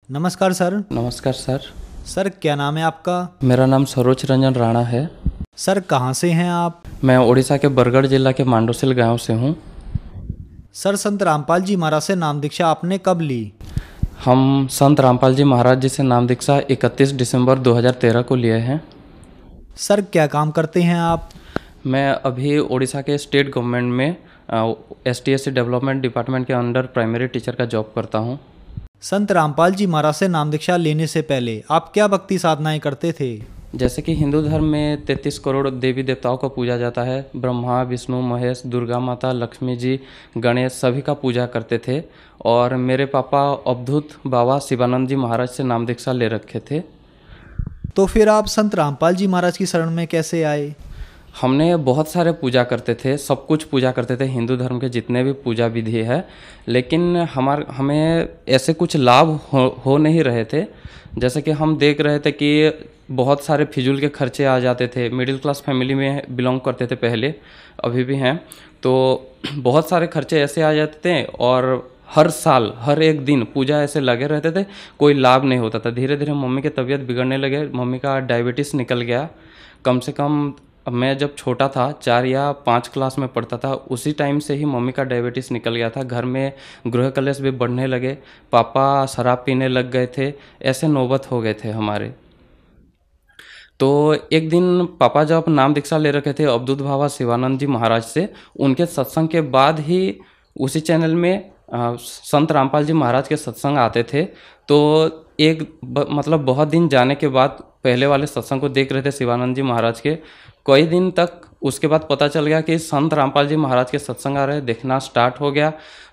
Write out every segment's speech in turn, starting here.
नमस्कार सर। नमस्कार sir. Sir क्या नाम है आपका? मेरा नाम सरोज रंजन राणा है। सर कहाँ से हैं आप? मैं उड़ीसा के बरगढ़ जिला के मांडोसिल गांव से हूँ। सर संत रामपाल जी महाराज से नाम दीक्षा आपने कब ली? हम संत रामपाल जी महाराज जी से नाम दीक्षा 31 दिसंबर 2013 को लिए हैं। सर क्या काम करते हैं आप? मैं अभी उड़ीसा के स्टेट गवर्नमेंट में STSC डेवलपमेंट डिपार्टमेंट के अंडर प्राइमरी टीचर का जॉब करता हूँ। संत रामपाल जी महाराज से नाम दीक्षा लेने से पहले आप क्या भक्ति साधनाएं करते थे? जैसे कि हिंदू धर्म में 33 करोड़ देवी देवताओं का पूजा जाता है। ब्रह्मा, विष्णु, महेश, दुर्गा माता, लक्ष्मी जी, गणेश सभी का पूजा करते थे। और मेरे पापा अवधूत बाबा शिवानंद जी महाराज से नाम दीक्षा ले रखे थे। तो फिर आप संत रामपाल जी महाराज की शरण में कैसे आए? हमने बहुत सारे पूजा करते थे, सब कुछ पूजा करते थे, हिंदू धर्म के जितने भी पूजा विधि है, लेकिन हमें ऐसे कुछ लाभ हो नहीं रहे थे। जैसे कि हम देख रहे थे कि बहुत सारे फिजूल के खर्चे आ जाते थे। मिडिल क्लास फैमिली में बिलोंग करते थे पहले, अभी भी हैं, तो बहुत सारे खर्चे ऐसे आ जाते थे और हर साल हर एक दिन पूजा ऐसे लगे रहते थे, कोई लाभ नहीं होता था। धीरे धीरे मम्मी की तबीयत बिगड़ने लगे, मम्मी का डायबिटीज़ निकल गया। कम से कम मैं जब छोटा था 4 या 5 क्लास में पढ़ता था, उसी टाइम से ही मम्मी का डायबिटीज़ निकल गया था। घर में गृह कलेश भी बढ़ने लगे, पापा शराब पीने लग गए थे, ऐसे नौबत हो गए थे हमारे। तो एक दिन पापा जब नाम दीक्षा ले रखे थे अवधूत बाबा शिवानंद जी महाराज से, उनके सत्संग के बाद ही उसी चैनल में संत रामपाल जी महाराज के सत्संग आते थे। तो मतलब बहुत दिन जाने के बाद पहले वाले सत्संग को देख रहे थे शिवानंद जी महाराज के, कई दिन तक। उसके बाद पता चल गया कि संत रामपाल जी महाराज के सत्संग आ रहे हैं, देखना स्टार्ट हो गया।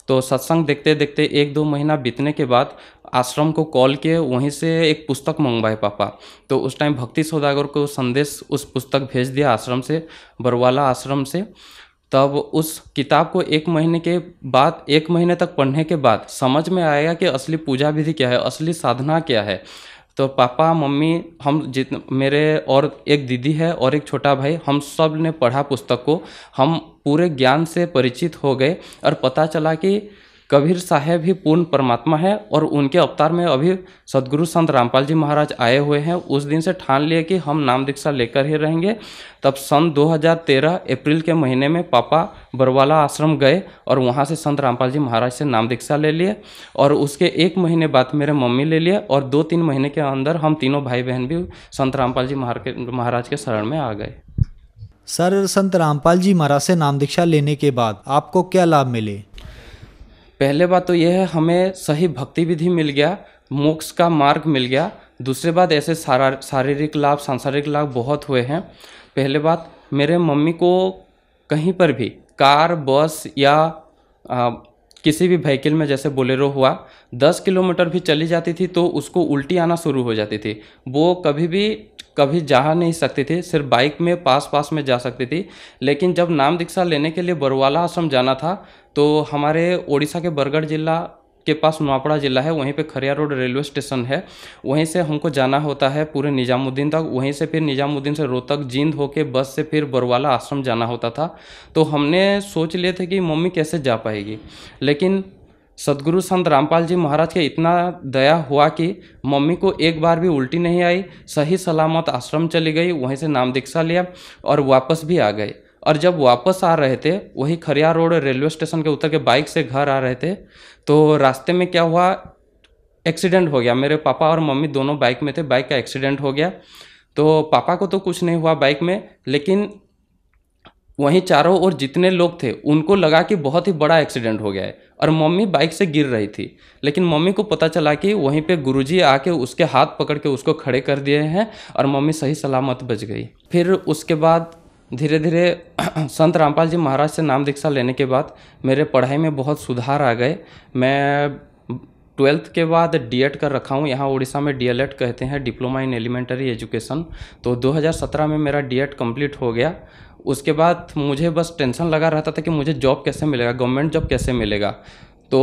तो सत्संग देखते देखते 1-2 महीना बीतने के बाद आश्रम को कॉल किए, वहीं से एक पुस्तक मंगवाए पापा। तो उस टाइम भक्ति सौदागर को संदेश उस पुस्तक भेज दिया आश्रम से, बरवाला आश्रम से। तब उस किताब को 1 महीने के बाद, 1 महीने तक पढ़ने के बाद समझ में आएगा कि असली पूजा विधि क्या है, असली साधना क्या है। तो पापा, मम्मी, हम मेरे और एक दीदी है और एक छोटा भाई, हम सब ने पढ़ा पुस्तक को। हम पूरे ज्ञान से परिचित हो गए और पता चला कि कबीर साहब ही पूर्ण परमात्मा है और उनके अवतार में अभी सदगुरु संत रामपाल जी महाराज आए हुए हैं। उस दिन से ठान लिए कि हम नाम दीक्षा लेकर ही रहेंगे। तब सन 2013 अप्रैल के महीने में पापा बरवाला आश्रम गए और वहाँ से संत रामपाल जी महाराज से नाम दीक्षा ले लिए। और उसके 1 महीने बाद मेरे मम्मी ले लिए और 2-3 महीने के अंदर हम तीनों भाई बहन भी संत रामपाल जी महाराज के शरण में आ गए। सर संत रामपाल जी महाराज से नाम दीक्षा लेने के बाद आपको क्या लाभ मिले? पहले बात तो यह है, हमें सही भक्ति विधि मिल गया, मोक्ष का मार्ग मिल गया। दूसरे बात, ऐसे शारीरिक लाभ, सांसारिक लाभ बहुत हुए हैं। पहले बात, मेरे मम्मी को कहीं पर भी कार, बस या किसी भी व्हीकल में, जैसे बोलेरो हुआ, 10 किलोमीटर भी चली जाती थी तो उसको उल्टी आना शुरू हो जाती थी। वो कभी जा नहीं सकती थी, सिर्फ बाइक में पास में जा सकती थी। लेकिन जब नाम दीक्षा लेने के लिए बरवाला आश्रम जाना था, तो हमारे उड़ीसा के बरगढ़ जिला के पास नुआपड़ा जिला है, वहीं पे खरिया रोड रेलवे स्टेशन है, वहीं से हमको जाना होता है पूरे निजामुद्दीन तक। वहीं से फिर निजामुद्दीन से रोहतक, जींद होके बस से फिर बरवाला आश्रम जाना होता था। तो हमने सोच लिए थे कि मम्मी कैसे जा पाएगी, लेकिन सदगुरु संत रामपाल जी महाराज के इतना दया हुआ कि मम्मी को एक बार भी उल्टी नहीं आई, सही सलामत आश्रम चली गई, वहीं से नाम दीक्षा लिया और वापस भी आ गए। और जब वापस आ रहे थे, वही खरिया रोड रेलवे स्टेशन के उतर के बाइक से घर आ रहे थे, तो रास्ते में क्या हुआ, एक्सीडेंट हो गया। मेरे पापा और मम्मी दोनों बाइक में थे, बाइक का एक्सीडेंट हो गया। तो पापा को तो कुछ नहीं हुआ बाइक में, लेकिन वहीं चारों ओर जितने लोग थे उनको लगा कि बहुत ही बड़ा एक्सीडेंट हो गया है और मम्मी बाइक से गिर रही थी। लेकिन मम्मी को पता चला कि वहीं पे गुरुजी आके उसके हाथ पकड़ के उसको खड़े कर दिए हैं और मम्मी सही सलामत बच गई। फिर उसके बाद धीरे धीरे संत रामपाल जी महाराज से नाम दीक्षा लेने के बाद मेरे पढ़ाई में बहुत सुधार आ गए। मैं 12th के बाद डीएड कर रखा हूँ, यहाँ उड़ीसा में डीएलएड कहते हैं, डिप्लोमा इन एलिमेंट्री एजुकेशन। तो 2017 में मेरा डीएड कंप्लीट हो गया। उसके बाद मुझे बस टेंशन लगा रहता था कि मुझे जॉब कैसे मिलेगा, गवर्नमेंट जॉब कैसे मिलेगा। तो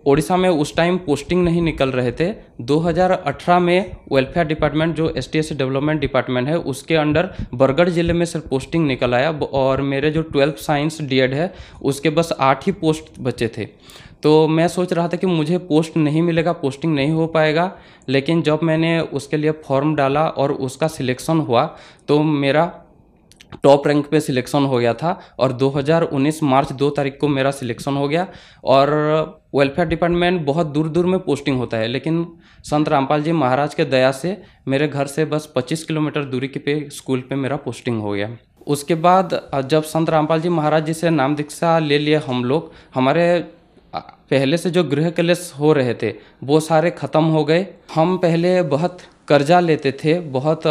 उड़ीसा में उस टाइम पोस्टिंग नहीं निकल रहे थे। 2018 में वेलफेयर डिपार्टमेंट, जो STSC डेवलपमेंट डिपार्टमेंट है, उसके अंडर बरगढ़ जिले में सिर्फ पोस्टिंग निकल आया और मेरे जो 12th साइंस डीएड है उसके बस 8 ही पोस्ट बचे थे। तो मैं सोच रहा था कि मुझे पोस्ट नहीं मिलेगा, पोस्टिंग नहीं हो पाएगा। लेकिन जब मैंने उसके लिए फॉर्म डाला और उसका सिलेक्शन हुआ तो मेरा टॉप रैंक पे सिलेक्शन हो गया था और 2019 मार्च 2 तारीख को मेरा सिलेक्शन हो गया। और वेलफेयर डिपार्टमेंट बहुत दूर दूर में पोस्टिंग होता है, लेकिन संत रामपाल जी महाराज के दया से मेरे घर से बस 25 किलोमीटर दूरी के पे स्कूल पे मेरा पोस्टिंग हो गया। उसके बाद जब संत रामपाल जी महाराज जी से नाम दीक्षा ले लिए हम लोग, हमारे पहले से जो गृह कलेश हो रहे थे वो सारे ख़त्म हो गए। हम पहले बहुत कर्जा लेते थे, बहुत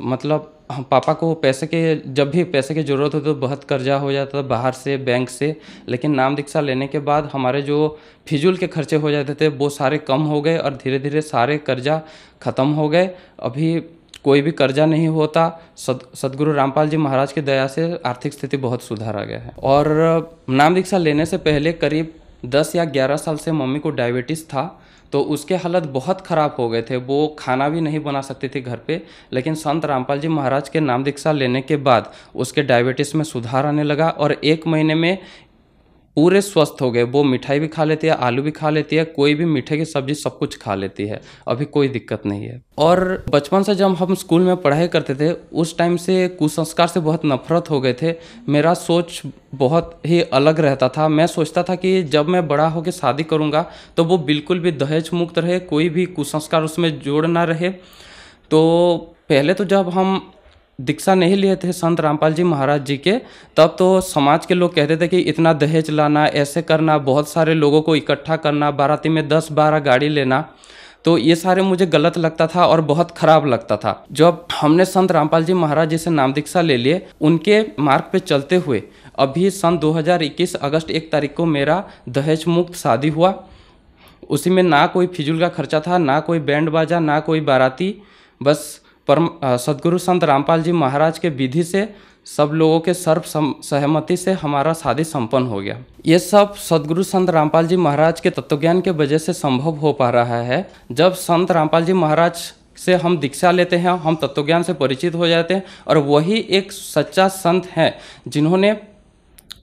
मतलब पापा को पैसे के, जब भी पैसे की ज़रूरत हो तो बहुत कर्जा हो जाता था बाहर से, बैंक से। लेकिन नाम दीक्षा लेने के बाद हमारे जो फिजूल के खर्चे हो जाते थे वो सारे कम हो गए और धीरे धीरे सारे कर्जा ख़त्म हो गए। अभी कोई भी कर्जा नहीं होता। सदगुरु रामपाल जी महाराज की दया से आर्थिक स्थिति बहुत सुधार आ गया है। और नाम दीक्षा लेने से पहले करीब 10 या 11 साल से मम्मी को डायबिटीज़ था, तो उसके हालत बहुत ख़राब हो गए थे, वो खाना भी नहीं बना सकती थी घर पे। लेकिन संत रामपाल जी महाराज के नाम दीक्षा लेने के बाद उसके डायबिटीज़ में सुधार आने लगा और 1 महीने में पूरे स्वस्थ हो गए। वो मिठाई भी खा लेती है, आलू भी खा लेती है, कोई भी मीठे की सब्जी सब कुछ खा लेती है, अभी कोई दिक्कत नहीं है। और बचपन से जब हम स्कूल में पढ़ाई करते थे उस टाइम से कुसंस्कार से बहुत नफरत हो गए थे। मेरा सोच बहुत ही अलग रहता था। मैं सोचता था कि जब मैं बड़ा होकर शादी करूँगा तो वो बिल्कुल भी दहेज मुक्त रहे, कोई भी कुसंस्कार उसमें जोड़ ना रहे। तो पहले तो जब हम दीक्षा नहीं लिए थे संत रामपाल जी महाराज जी के, तब तो समाज के लोग कहते थे कि इतना दहेज लाना, ऐसे करना, बहुत सारे लोगों को इकट्ठा करना, बाराती में 10-12 गाड़ी लेना, तो ये सारे मुझे गलत लगता था और बहुत ख़राब लगता था। जब हमने संत रामपाल जी महाराज जी से नाम दीक्षा ले लिए, उनके मार्ग पे चलते हुए अभी सन 2021 अगस्त 1 तारीख को मेरा दहेज मुक्त शादी हुआ। उसी में ना कोई फिजूल का खर्चा था, ना कोई बैंड बाजा, ना कोई बाराती, बस परम सदगुरु संत रामपाल जी महाराज के विधि से सब लोगों के सर्व सहमति से हमारा शादी संपन्न हो गया। ये सब सदगुरु संत रामपाल जी महाराज के तत्वज्ञान के वजह से संभव हो पा रहा है। जब संत रामपाल जी महाराज से हम दीक्षा लेते हैं, हम तत्वज्ञान से परिचित हो जाते हैं और वही एक सच्चा संत हैं जिन्होंने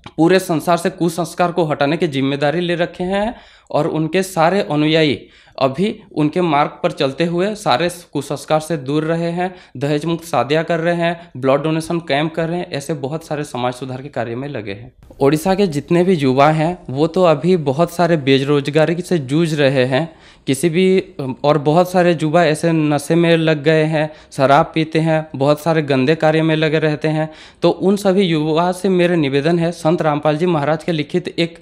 पूरे संसार से कुसंस्कार को हटाने की जिम्मेदारी ले रखे हैं और उनके सारे अनुयायी अभी उनके मार्ग पर चलते हुए सारे कुसंस्कार से दूर रहे हैं, दहेज मुक्त शादियाँ कर रहे हैं, ब्लड डोनेशन कैंप कर रहे हैं, ऐसे बहुत सारे समाज सुधार के कार्य में लगे हैं। ओडिशा के जितने भी युवा हैं वो तो अभी बहुत सारे बेरोजगारी से जूझ रहे हैं, किसी भी, और बहुत सारे युवा ऐसे नशे में लग गए हैं, शराब पीते हैं, बहुत सारे गंदे कार्य में लगे रहते हैं। तो उन सभी युवा से मेरे निवेदन है, संत रामपाल जी महाराज के लिखित एक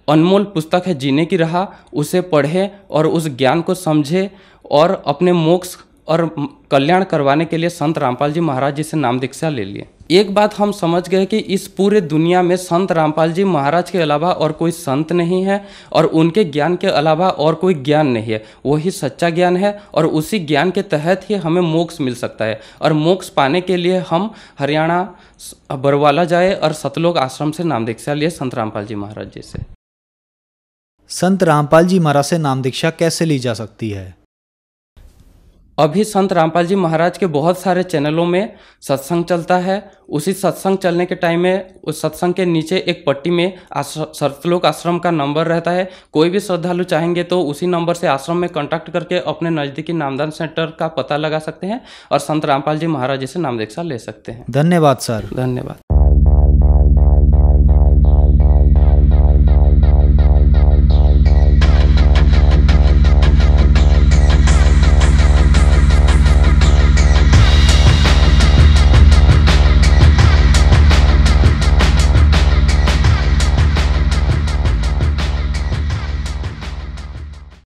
अनमोल पुस्तक है जीने की राह, उसे पढ़े और उस ज्ञान को समझे और अपने मोक्ष और कल्याण करवाने के लिए संत रामपाल जी महाराज जी से नाम दीक्षा ले लिए। एक बात हम समझ गए कि इस पूरे दुनिया में संत रामपाल जी महाराज के अलावा और कोई संत नहीं है और उनके ज्ञान के अलावा और कोई ज्ञान नहीं है। वही सच्चा ज्ञान है और उसी ज्ञान के तहत ही हमें मोक्ष मिल सकता है। और मोक्ष पाने के लिए हम हरियाणा बरवाला जाए और सतलोक आश्रम से नाम दीक्षा लिए संत रामपाल जी महाराज जी से। संत रामपाल जी महाराज से नाम दीक्षा कैसे ली जा सकती है? अभी संत रामपाल जी महाराज के बहुत सारे चैनलों में सत्संग चलता है। उसी सत्संग चलने के टाइम में उस सत्संग के नीचे एक पट्टी में सतलोक आश्रम का नंबर रहता है। कोई भी श्रद्धालु चाहेंगे तो उसी नंबर से आश्रम में कांटेक्ट करके अपने नज़दीकी नामदान सेंटर का पता लगा सकते हैं और संत रामपाल जी महाराज जी से नाम दीक्षा ले सकते हैं। धन्यवाद सर। धन्यवाद।